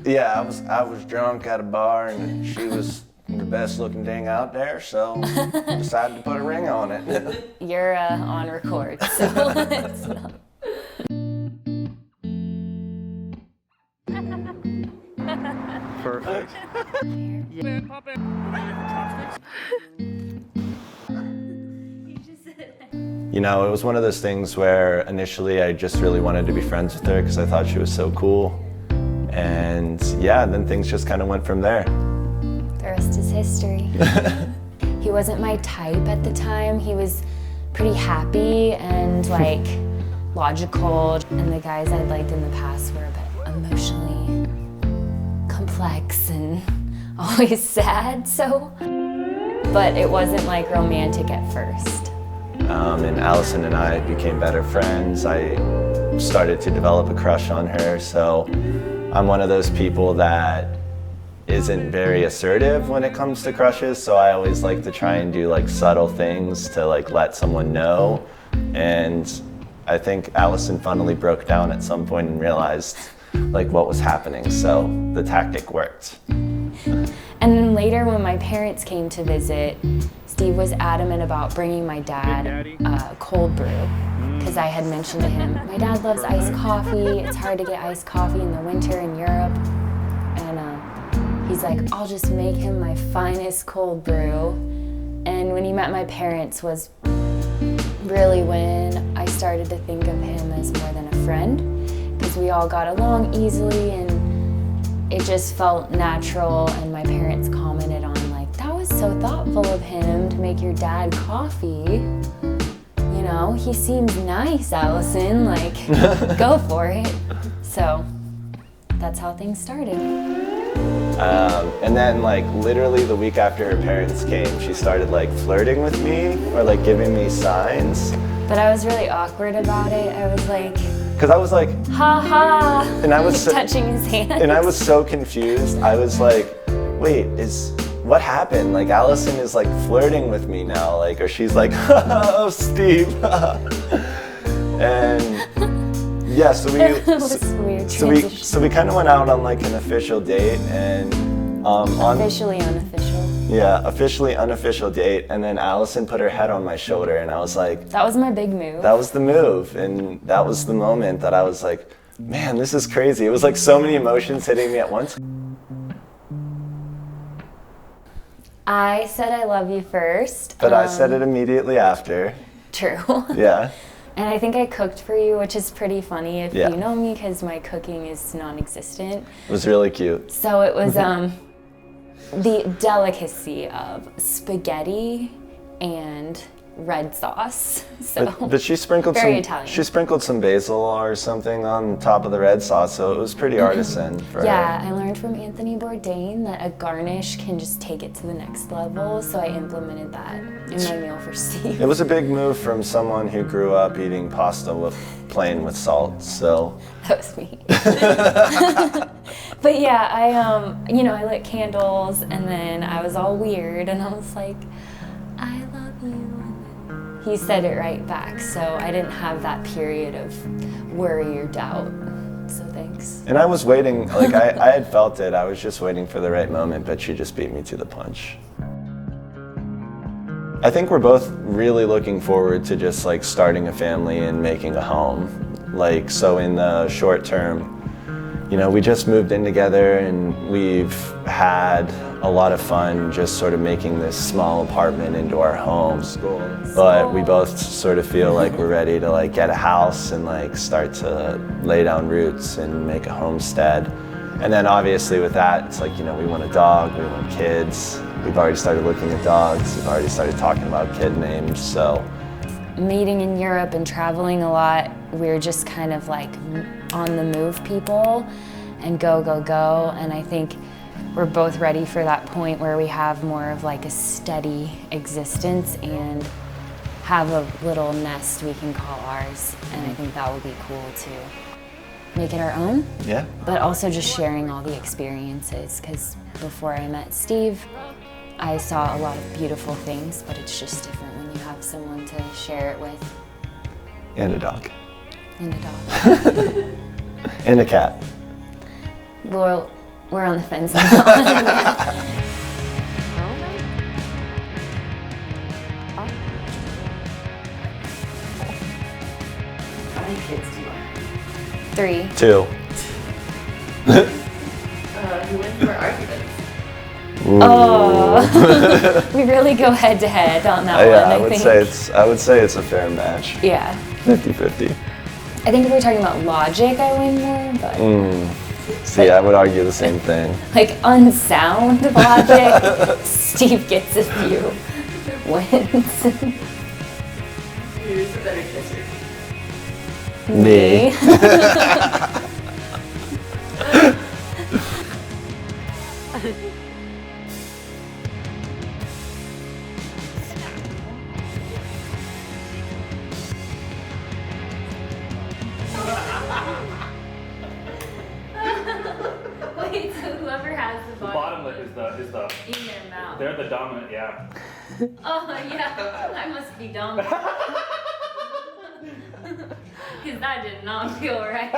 Yeah, I was drunk at a bar, and she was the best looking thing out there, so decided to put a ring on it. You're on record, so it's not. Perfect. You know, it was one of those things where initially I just really wanted to be friends with her because I thought she was so cool. And yeah, then things just kind of went from there. The rest is history. He wasn't my type at the time. He was pretty happy and like logical. And the guys I'd liked in the past were a bit emotionally complex and always sad, so. But it wasn't like romantic at first. And Allison and I became better friends. I started to develop a crush on her, so I'm one of those people that isn't very assertive when it comes to crushes, so I always like to try and do like subtle things to like let someone know. And I think Allison finally broke down at some point and realized like what was happening, so the tactic worked. And then later when my parents came to visit, Steve was adamant about bringing my dad cold brew, because I had mentioned to him, my dad loves iced coffee, it's hard to get iced coffee in the winter in Europe. And he's like, I'll just make him my finest cold brew. And when he met my parents was really when I started to think of him as more than a friend, because we all got along easily and it just felt natural. And my parents commented on like, that was so thoughtful of him to make your dad coffee. You know, he seems nice, Allison, like, go for it. So that's how things started. And then like literally the week after her parents came, she started like flirting with me or like giving me signs. But I was really awkward about it. I was like, because I was like, ha ha, and I was so, touching his hand. And I was so confused. I was like, wait, what happened? Like Allison is like flirting with me now, like, or she's like, oh, Steve. And yeah, so we kind of went out on like an official date, and officially unofficial. Yeah, officially unofficial date, and then Allison put her head on my shoulder, and I was like, that was my big move. That was the move, and that was the moment that I was like, man, this is crazy. It was like so many emotions hitting me at once. I said I love you first. But I said it immediately after. True. Yeah. And I think I cooked for you, which is pretty funny if you know me, because my cooking is non-existent. It was really cute. So it was the delicacy of spaghetti and red sauce. So but she sprinkled she sprinkled some basil or something on top of the red sauce, so it was pretty artisan for her. I learned from Anthony Bourdain that a garnish can just take it to the next level, so I implemented that in my meal for Steve. It was a big move from someone who grew up eating pasta plain with salt, so. That was me. But yeah, I lit candles, and then I was all weird, and I was like, I love you. And then he said it right back, so I didn't have that period of worry or doubt. So thanks. And I was waiting, like I had felt it. I was just waiting for the right moment, but she just beat me to the punch. I think we're both really looking forward to just like starting a family and making a home. Like, so in the short term, you know, we just moved in together and we've had a lot of fun just sort of making this small apartment into our home. But we both sort of feel like we're ready to like get a house and like start to lay down roots and make a homestead. And then obviously with that, it's like, you know, we want a dog, we want kids. We've already started looking at dogs. We've already started talking about kid names, so. Meeting in Europe and traveling a lot, we're just kind of like on the move people and go, go, go. And I think we're both ready for that point where we have more of like a steady existence and have a little nest we can call ours. And I think that will be cool to make it our own. Yeah. But also just sharing all the experiences, because before I met Steve, I saw a lot of beautiful things, but it's just different when you have someone to share it with. And a dog. And a dog. And a cat. Well, We're on the fence on that one. How many kids do you want? 3. 2. Who wins for arguments? Oh, we really go head to head on that Yeah, one. I would say it's a fair match. Yeah. 50-50. I think if we're talking about logic, I win more, but See, I would argue the same thing. like unsound logic, Steve gets a few wins. Who's the better kisser? Me. Wait, so whoever has the Bottom lip is the in their mouth. they're the dominant, yeah. Oh yeah, I must be dominant. Because that did not feel right.